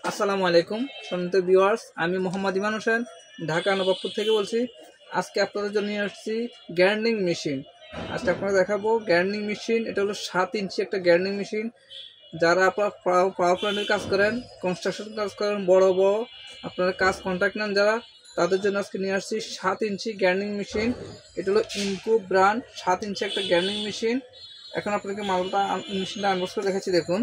আসসালামু আলাইকুম সম্মানিত ভিউয়ার্স, আমি মোহাম্মদ ইমান হোসেন ঢাকা নবাবপুর থেকে বলছি। আজকে আপনাদের জন্য নিয়ে আসছি গ্রাইন্ডিং মেশিন। আজকে আপনারা দেখাবো গ্রাইন্ডিং মেশিন। এটা হলো 7 ইঞ্চি একটা গ্রাইন্ডিং মেশিন। যারা আপনারা পাওয়ার প্ল্যান্টের কাজ করেন, কনস্ট্রাকশন কাজ করেন, বড় বড় আপনারা কাজ কন্ট্রাক্ট নেন যারা, তাদের জন্য আজকে নিয়ে আসছি 7 ইঞ্চি গ্রাইন্ডিং মেশিন। এটা হলো ইনকো ব্র্যান্ড 7 ইঞ্চি একটা গ্রাইন্ডিং মেশিন। এখন আপনাকে মালটা মেশিনটা আনবক্স করে দেখাচ্ছি। দেখুন,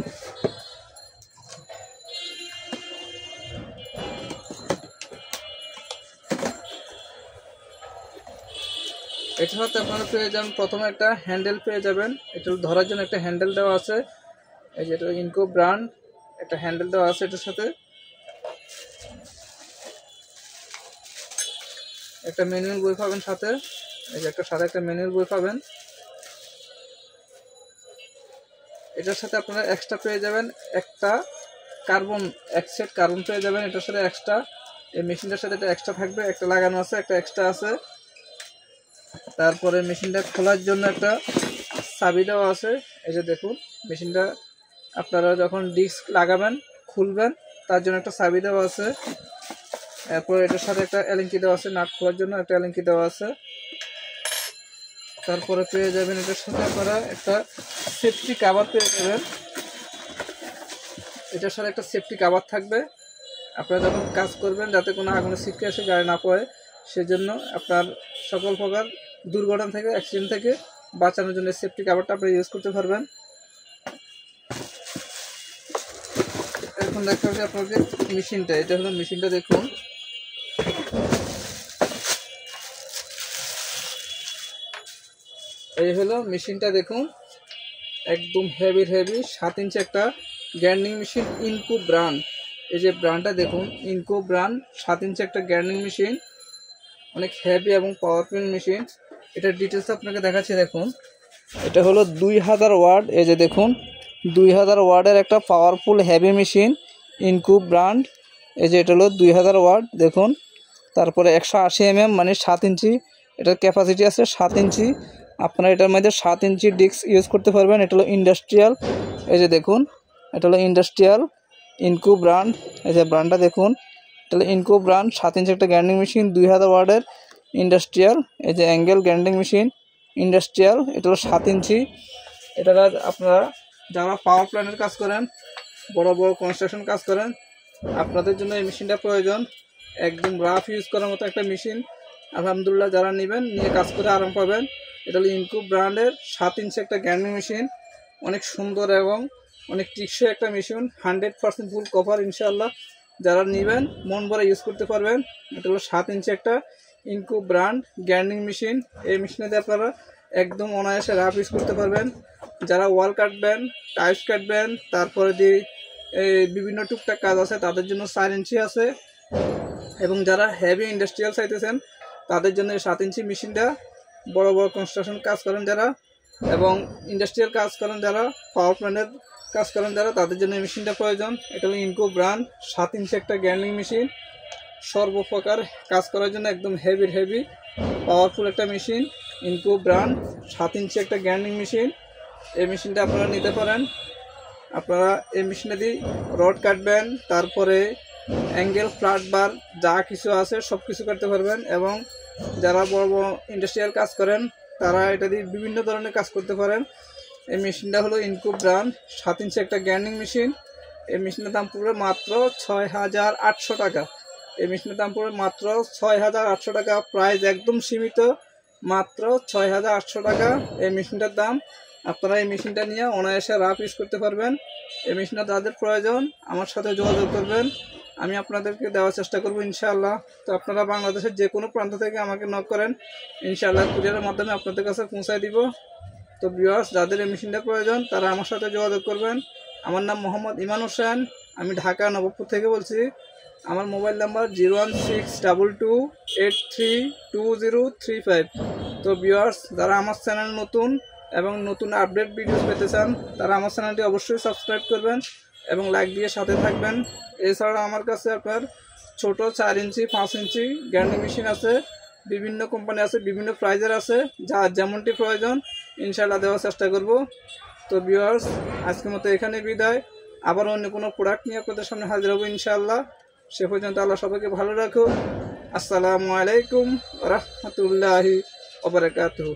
এটার সাথে আপনারা পেয়ে যাবেন প্রথমে একটা হ্যান্ডেল পেয়ে যাবেন। এটা ধরার জন্য একটা হ্যান্ডেল দেওয়া আছে। এই যে এটা ইনকো ব্র্যান্ড একটা হ্যান্ডেল দেওয়া আছে। এটার সাথে একটা ম্যানুয়াল বই পাবেন সাথে। এই যে সাথে একটা ম্যানুয়াল বই পাবেন। এটার সাথে আপনারা এক্সট্রা পেয়ে যাবেন একটা কার্বন, এক সেট কার্বন পেয়ে যাবেন এটার সাথে এক্সট্রা। এই মেশিনটার সাথে এটা এক্সট্রা থাকবে, একটা লাগানো আছে, একটা এক্সট্রা আছে। তারপরে মেশিনটা খোলার জন্য একটা চাবি দেওয়া আছে। এই যে দেখুন, মেশিনটা আপনারা যখন ডিস্ক লাগাবেন, খুলবেন, তার জন্য একটা চাবি দেওয়া আছে। এরপর এটার সাথে একটা এলিঙ্কি দেওয়া আছে, নাট খোলার জন্য একটা এলিঙ্কি দেওয়া আছে। তারপরে পেয়ে যাবেন এটার সাথে আপনারা একটা সেফটি কভার পেয়ে যাবেন। এটার সাথে একটা সেফটি কভার থাকবে। আপনারা যখন কাজ করবেন যাতে কোনো আগুনের ছিটকে এসে গায়ে না পড়ে, সেজন্য আপনার সকল প্রকার দুর্ঘটনা থেকে, অ্যাক্সিডেন্ট থেকে বাঁচানোর জন্য সেফটি কভারটা আপনি ইউজ করতে পারবেন। এখন দেখা যাচ্ছে আপনাদের মেশিনটা। এটা হলো মেশিনটা। দেখুন, এই হলো মেশিনটা। দেখুন, একদম হেভি 7 ইঞ্চি একটা গ্রাইন্ডিং মেশিন, ইনকো ব্র্যান্ড। এই যে ব্র্যান্ডটা দেখুন, ইনকো ব্র্যান্ড 7 ইঞ্চি একটা গ্রাইন্ডিং মেশিন, অনেক হেভি এবং পাওয়ারফুল মেশিন। এটার ডিটেলস আপনাকে দেখাচ্ছি। দেখুন, এটা হলো 2000 ওয়াট। এই যে দেখুন, 2000 ওয়াটের একটা পাওয়ারফুল হেভি মেশিন, ইনকো ব্র্যান্ড। এই যে এটা হলো 2000 ওয়াট। দেখুন, তারপরে 180 mm মানে 7 ইঞ্চি এটার ক্যাপাসিটি আছে। 7 ইঞ্চি আপনারা এটার মধ্যে 7 ইঞ্চি ডিস্ক ইউজ করতে পারবেন। এটা হলো ইন্ডাস্ট্রিয়াল। এই যে দেখুন, এটা হলো ইন্ডাস্ট্রিয়াল ইনকো ব্র্যান্ড। এই যে ব্র্যান্ডটা দেখুন, এটা হলো ইনকো ব্র্যান্ড 7 ইঞ্চি একটা গ্রাইন্ডিং মেশিন, 2000 ওয়াটের ইন্ডাস্ট্রিয়াল। এই যে অ্যাঙ্গেল গ্রাইন্ডিং মেশিন ইন্ডাস্ট্রিয়াল। এটা হলো 7 ইঞ্চি। এটা আপনারা যারা পাওয়ার প্ল্যান্টের কাজ করেন, বড় বড় কনস্ট্রাকশন কাজ করেন, আপনাদের জন্য এই মেশিনটা প্রয়োজন। একদম রাফ ইউজ করার মতো একটা মেশিন। আলহামদুলিল্লাহ, যারা নেবেন নিয়ে কাজ করে আরাম পাবেন। এটা হলো ইনকো ব্র্যান্ডের 7 ইঞ্চি একটা গ্রাইন্ডিং মেশিন, অনেক সুন্দর এবং অনেক টেকসই একটা মেশিন। 100% ফুল কভার ইনশাআল্লাহ। যারা নেবেন মন ভরে ইউজ করতে পারবেন। এটা হলো 7 ইঞ্চি একটা ইনকো ব্র্যান্ড গ্রাইন্ডিং মেশিন। এই মেশিনেতে আপনারা একদম অনায়াসে রাফ ইউজ করতে পারবেন। যারা ওয়াল কাটবেন, টাইলস কাটবেন, তারপরে দিয়ে বিভিন্ন টুকটাক কাজ আছে, তাদের জন্য 4 ইঞ্চি আছে। এবং যারা হেভি ইন্ডাস্ট্রিয়াল চাইতেছেন, তাদের জন্য এই 7 ইঞ্চি মেশিনটা, বড় বড় কনস্ট্রাকশন কাজ করেন যারা এবং ইন্ডাস্ট্রিয়াল কাজ করেন যারা, পাওয়ার প্ল্যান্টের কাজ করেন যারা, তাদের জন্য এই মেশিনটা প্রয়োজন। এটা হলো ইনকো ব্র্যান্ড 7 ইঞ্চি একটা গ্রাইন্ডিং মেশিন, সর্বপ্রকার কাজ করার জন্য একদম হেভি পাওয়ারফুল একটা মেশিন। ইনকো ব্র্যান্ড 7 ইঞ্চি একটা গ্রাইন্ডিং মেশিন। এই মেশিনটা আপনারা নিতে পারেন। আপনারা এই মেশিনে দিয়ে রড কাটবেন, তারপরে অ্যাঙ্গেল, ফ্ল্যাট বার যা কিছু আছে সব কিছু করতে পারবেন। এবং যারা বড় বড় ইন্ডাস্ট্রিয়াল কাজ করেন, তারা এটা দিয়ে বিভিন্ন ধরনের কাজ করতে পারেন। এই মেশিনটা হলো ইনকো ব্র্যান্ড 7 ইঞ্চি একটা গ্রাইন্ডিং মেশিন। এই মেশিনের দাম পড়বে মাত্র 6800 টাকা। এই মেশিনের দাম পড়বে মাত্র 6800 টাকা। প্রাইস একদম সীমিত, মাত্র 6800 টাকা এই মেশিনটার দাম। আপনারা এই মেশিনটা নিয়ে অনায়াসে রাফ ইউজ করতে পারবেন। এই মেশিনটা যাদের প্রয়োজন আমার সাথে যোগাযোগ করবেন, আমি আপনাদেরকে দেওয়ার চেষ্টা করব ইনশাআল্লাহ। তো আপনারা বাংলাদেশের যে কোনো প্রান্ত থেকে আমাকে নক করেন, ইনশাআল্লাহ কুরিয়ারের মাধ্যমে আপনাদের কাছে পৌঁছায় দিব। তো ভিউয়ার্স, যাদের এই মেশিনটা প্রয়োজন তারা আমার সাথে যোগাযোগ করবেন। আমার নাম মোহাম্মদ ইমান হোসেন, আমি ঢাকা নবাবপুর থেকে বলছি। আমার মোবাইল নাম্বার 01622832035। তো ভিউয়ার্স, যারা আমার চ্যানেল নতুন এবং নতুন আপডেট ভিডিও পেতে চান, তারা আমার চ্যানেলটি অবশ্যই সাবস্ক্রাইব করবেন এবং লাইক দিয়ে সাথে থাকবেন। এছাড়া আমার কাছে আপনার ছোট 4 ইঞ্চি 5 ইঞ্চি গ্রাইন্ডিং মেশিন আছে, বিভিন্ন কোম্পানি আছে, বিভিন্ন প্রাইজের আছে। যার যেমনটি প্রয়োজন ইনশাআল্লাহ দেওয়ার চেষ্টা করব। তো ভিউয়ার্স, আজকের মতো এখানে বিদায়। আবার অন্য কোনো প্রোডাক্ট নিয়ে আপনাদের সামনে হাজির হবো ইনশাআল্লাহ। সে পর্যন্ত আল্লাহ সবাইকে ভালো রাখো। আসসালামু আলাইকুম রহমতুল্লাহি ওয়া বারাকাতুহু।